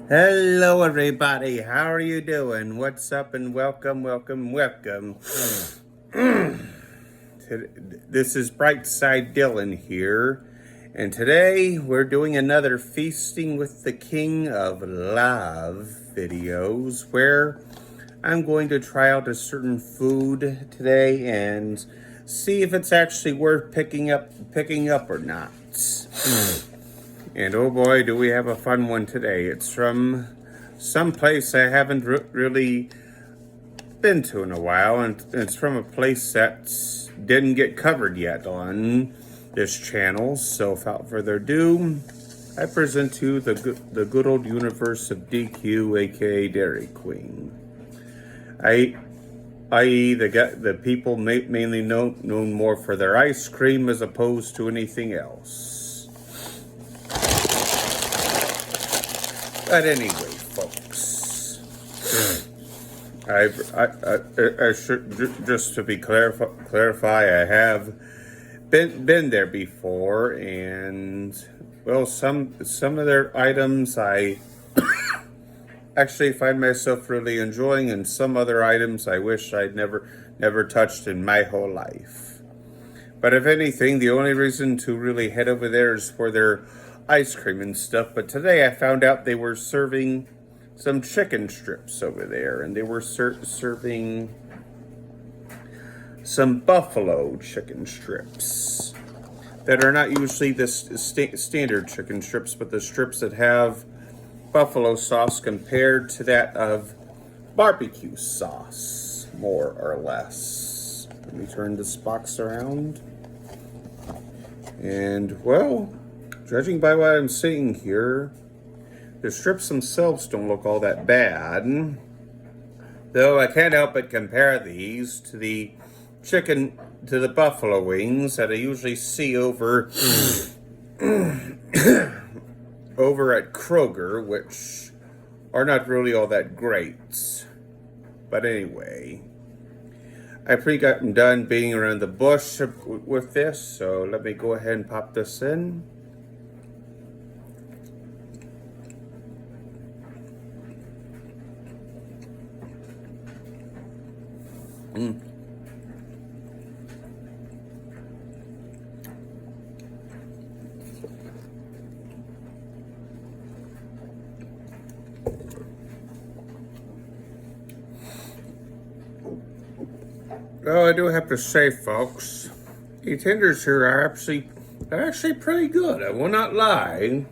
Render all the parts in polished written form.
Hello, everybody. How are you doing? What's up and welcome. This is Brightside Dylan here, and today we're doing another Feasting with the King of Love videos where I'm going to try out a certain food today and see if it's actually worth picking up or not. And oh boy, do we have a fun one today. It's from some place I haven't really been to in a while, and it's from a place that didn't get covered yet on this channel. So without further ado, I present to you the good old universe of DQ, aka Dairy Queen. I.e. the people mainly known more for their ice cream as opposed to anything else. But anyway, folks, I should just to be clarify, I have been there before, and well, some of their items I actually find myself really enjoying, and some other items I wish I'd never touched in my whole life. But if anything, the only reason to really head over there is for their ice cream and stuff. But today I found out they were serving some chicken strips over there, and they were serving some buffalo chicken strips that are not usually the standard chicken strips, but the strips that have buffalo sauce compared to that of barbecue sauce, more or less. Let me turn this box around. And well, judging by what I'm seeing here, the strips themselves don't look all that bad. Though I can't help but compare these to the buffalo wings that I usually see over over at Kroger, which are not really all that great. But anyway, I pretty gotten done beating around the bush with this, so let me go ahead and pop this in. Well, I do have to say, folks, the tenders here are actually pretty good. I will not lie.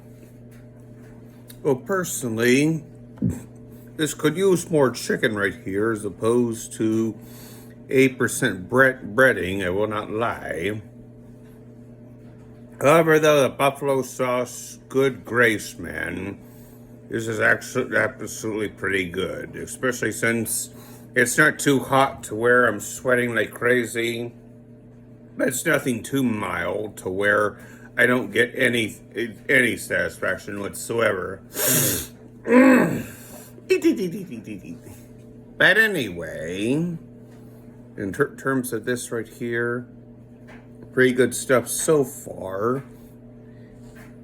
Well, personally, this could use more chicken right here as opposed to 8% breading. I will not lie. However, though, the buffalo sauce, good grace, man. This is absolutely pretty good, especially since it's not too hot to where I'm sweating like crazy, but it's nothing too mild to where I don't get any satisfaction whatsoever. But anyway, in terms of this right here, pretty good stuff so far.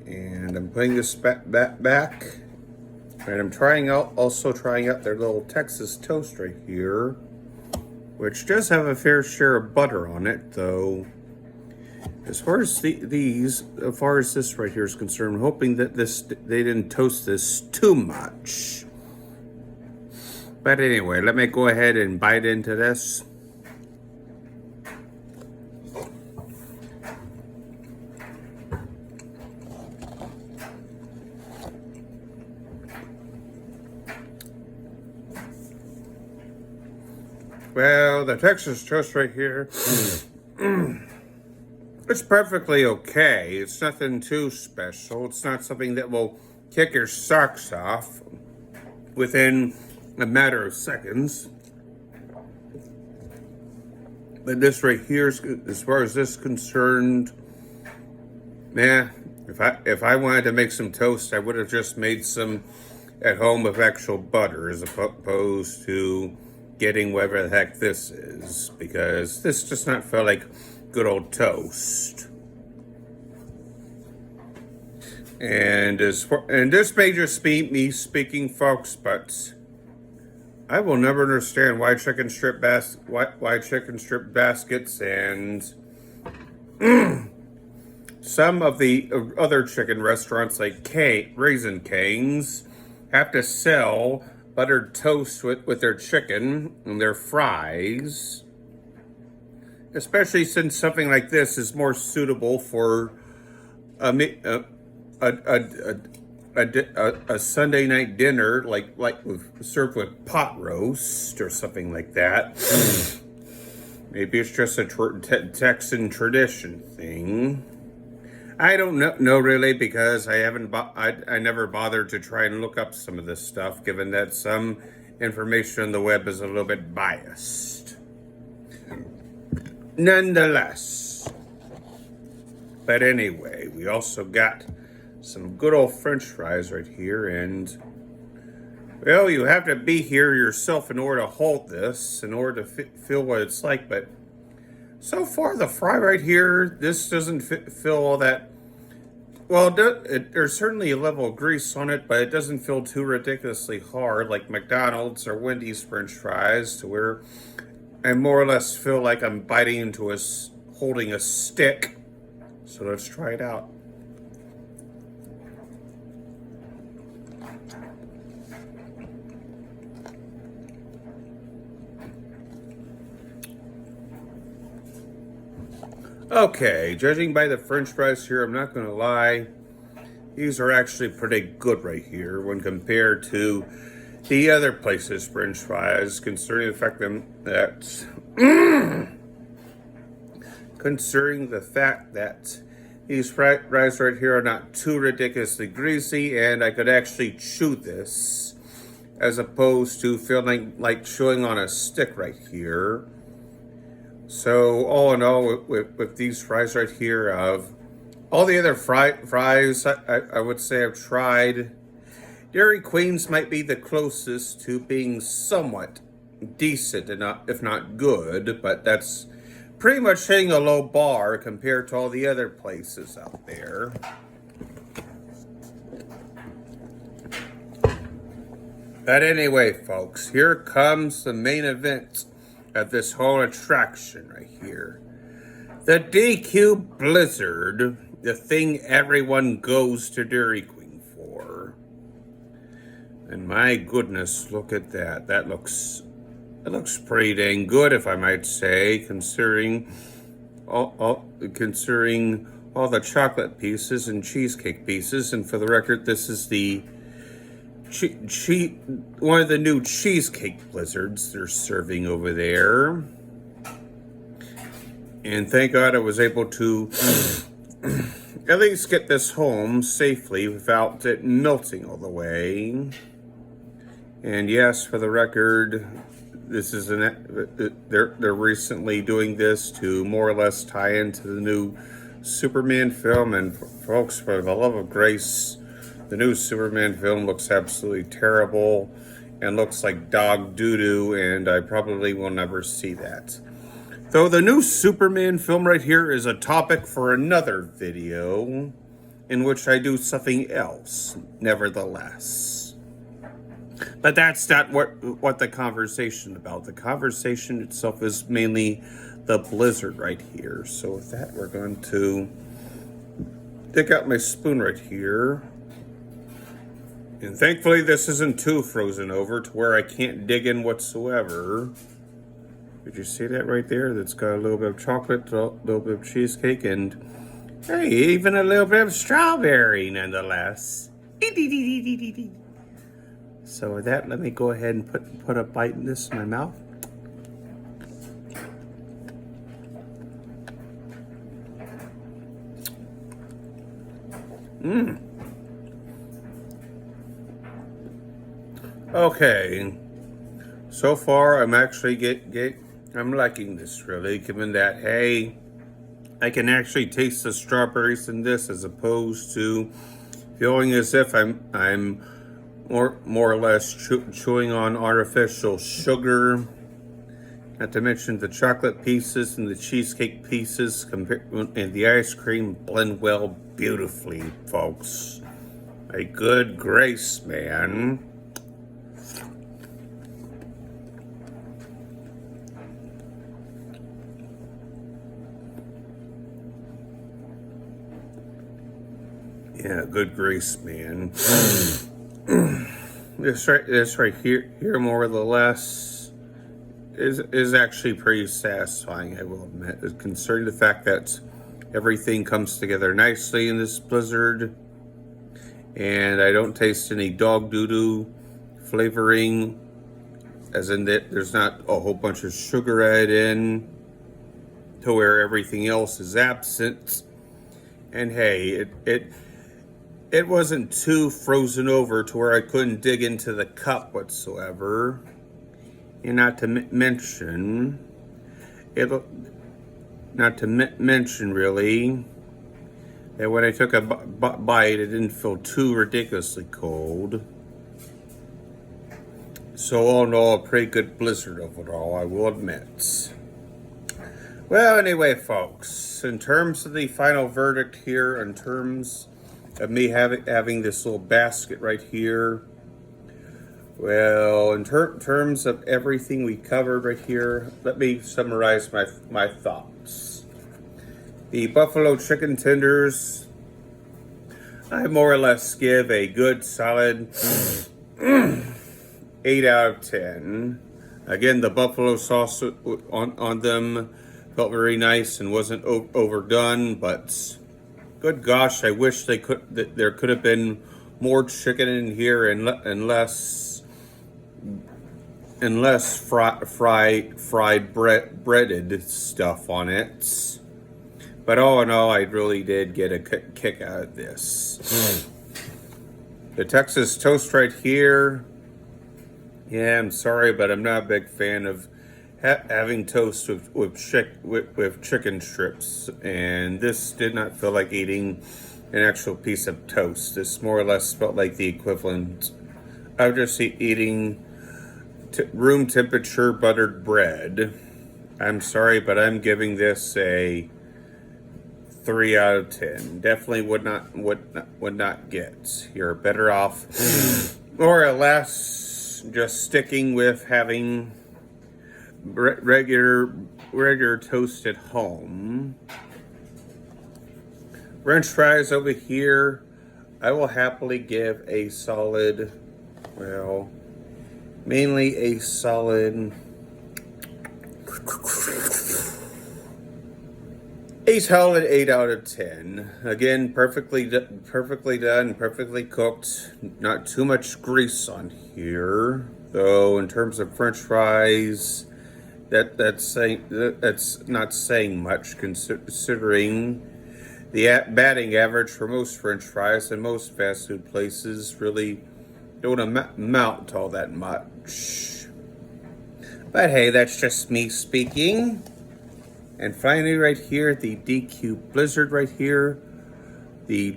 And I'm putting this back. And I'm also trying out their little Texas toast right here, which does have a fair share of butter on it, though. As far as this right here is concerned, I'm hoping that they didn't toast this too much. But anyway, let me go ahead and bite into this. Well, the Texas toast right here, it's perfectly okay. It's nothing too special. It's not something that will kick your socks off within a matter of seconds. But this right here, as far as this is concerned, if I wanted to make some toast, I would have just made some at home with actual butter as opposed to getting whatever the heck this is, because this does not feel like good old toast. And this may just be me speaking, folks, but I will never understand why chicken strip baskets and some of the other chicken restaurants like Raising Cane's have to sell buttered toast with their chicken and their fries, especially since something like this is more suitable for a Sunday night dinner, like served with pot roast or something like that. Maybe it's just a Texan tradition thing. I don't know really, because I never bothered to try and look up some of this stuff, given that some information on the web is a little bit biased. Nonetheless. But anyway, we also got some good old French fries right here, and well, you have to be here yourself in order to hold this, in order to feel what it's like. But so far, the fry right here, this doesn't feel all that. Well, there's certainly a level of grease on it, but it doesn't feel too ridiculously hard like McDonald's or Wendy's French fries, to where I more or less feel like I'm biting into holding a stick. So let's try it out. Okay, judging by the French fries here, I'm not going to lie, these are actually pretty good right here when compared to the other places' French fries, considering the fact that these fries right here are not too ridiculously greasy, and I could actually chew this as opposed to feeling like chewing on a stick right here. So all in all, with these fries right here, of all the other fries I would say I've tried, Dairy Queen's might be the closest to being somewhat decent, if not good, but that's pretty much hitting a low bar compared to all the other places out there. But anyway, folks, here comes the main event of this whole attraction right here. The DQ Blizzard, the thing everyone goes to Dairy Queen for. And my goodness, look at that. It looks pretty dang good, if I might say, considering all the chocolate pieces and cheesecake pieces. And for the record, this is the one of the new cheesecake blizzards they're serving over there. And thank God I was able to at least get this home safely without it melting all the way. And yes, for the record, this is they're recently doing this to more or less tie into the new Superman film. And folks, for the love of grace, the new Superman film looks absolutely terrible and looks like dog doo-doo, and I probably will never see that. Though the new Superman film right here is a topic for another video in which I do something else, nevertheless. But that's not what the conversation about. The conversation itself is mainly the blizzard right here. So with that, we're going to dig out my spoon right here. And thankfully, this isn't too frozen over to where I can't dig in whatsoever. Did you see that right there? That's got a little bit of chocolate, a little bit of cheesecake, and hey, even a little bit of strawberry nonetheless. So with that, let me go ahead and put a bite in this in my mouth. Okay, so far I'm actually I'm liking this really, given that, hey, I can actually taste the strawberries in this as opposed to feeling as if I'm more or less chewing on artificial sugar. Not to mention the chocolate pieces and the cheesecake pieces and the ice cream blend well beautifully, folks. A good grace, man. Yeah, good grace, man. This right here, more or less, is actually pretty satisfying, I will admit, considering the fact that everything comes together nicely in this blizzard, and I don't taste any dog doo-doo flavoring, as in that there's not a whole bunch of sugar added in to where everything else is absent. And hey, it wasn't too frozen over to where I couldn't dig into the cup whatsoever. And not to mention, really, that when I took a bite, it didn't feel too ridiculously cold. So all in all, a pretty good blizzard overall, I will admit. Well, anyway, folks, in terms of the final verdict here, in terms of me having this little basket right here, well, in terms of everything we covered right here, let me summarize my thoughts. The buffalo chicken tenders, I more or less give a good solid 8 out of 10. Again, the buffalo sauce on them felt very nice and wasn't overdone, but good gosh, I wish there could have been more chicken in here and less fried breaded stuff on it. But all in all, I really did get a kick out of this. The Texas toast right here. Yeah, I'm sorry, but I'm not a big fan of having toast with chicken strips, and this did not feel like eating an actual piece of toast. This more or less felt like the equivalent of just eating room temperature buttered bread. I'm sorry, but I'm giving this a 3 out of 10. Definitely would not get. You're better off more or less just sticking with having regular toast at home. French fries over here, I will happily give a solid, well, mainly a solid 8 out of 10. Again, perfectly done, perfectly cooked. Not too much grease on here, though. In terms of French fries, that's not saying much, considering the batting average for most French fries and most fast food places really don't amount to all that much. But hey, that's just me speaking. And finally, right here, the DQ Blizzard right here, the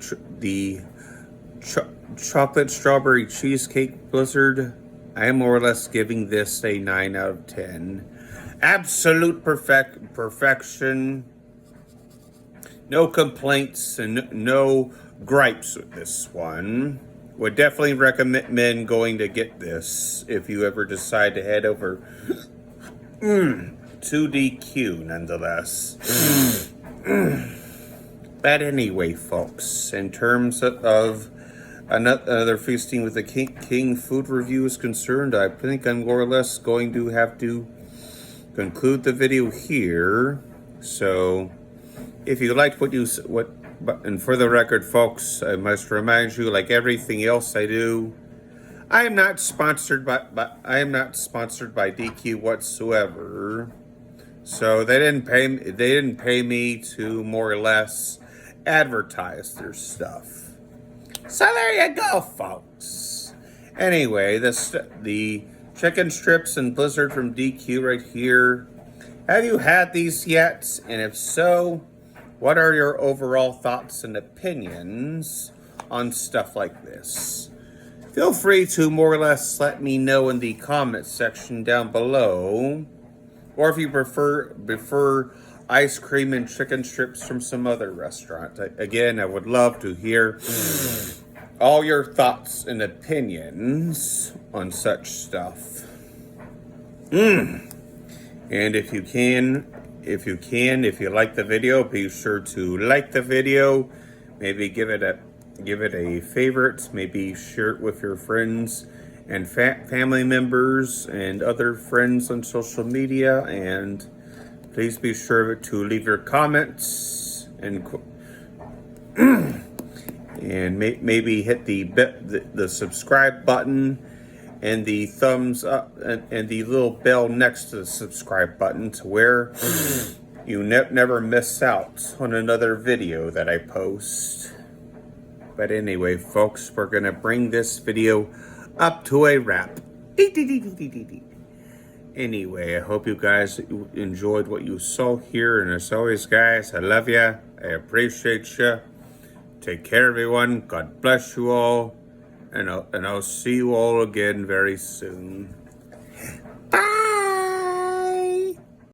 chocolate strawberry cheesecake Blizzard, I am more or less giving this a 9 out of 10. Absolute perfection. No complaints and no gripes with this one. Would definitely recommend going to get this if you ever decide to head over to DQ nonetheless. But anyway, folks, in terms of another Feasting with the King food review is concerned, I think I'm more or less going to have to conclude the video here. So if you liked and for the record, folks, I must remind you, like everything else I do, I am not sponsored by DQ whatsoever. So they didn't pay me to more or less advertise their stuff. So there you go, folks. Anyway, the chicken strips and Blizzard from DQ right here. Have you had these yet? And if so, what are your overall thoughts and opinions on stuff like this? Feel free to more or less let me know in the comments section down below. Or if you prefer ice cream and chicken strips from some other restaurant. Again, I would love to hear all your thoughts and opinions on such stuff. And if you like the video, be sure to like the video. Maybe give it a favorite. Maybe share it with your friends and family members and other friends on social media. And please be sure to leave your comments and maybe hit the subscribe button and the thumbs up and the little bell next to the subscribe button to where you never miss out on another video that I post. But anyway, folks, we're going to bring this video up to a wrap. Anyway, I hope you guys enjoyed what you saw here. And as always, guys, I love ya. I appreciate ya. Take care, everyone. God bless you all. And I'll see you all again very soon.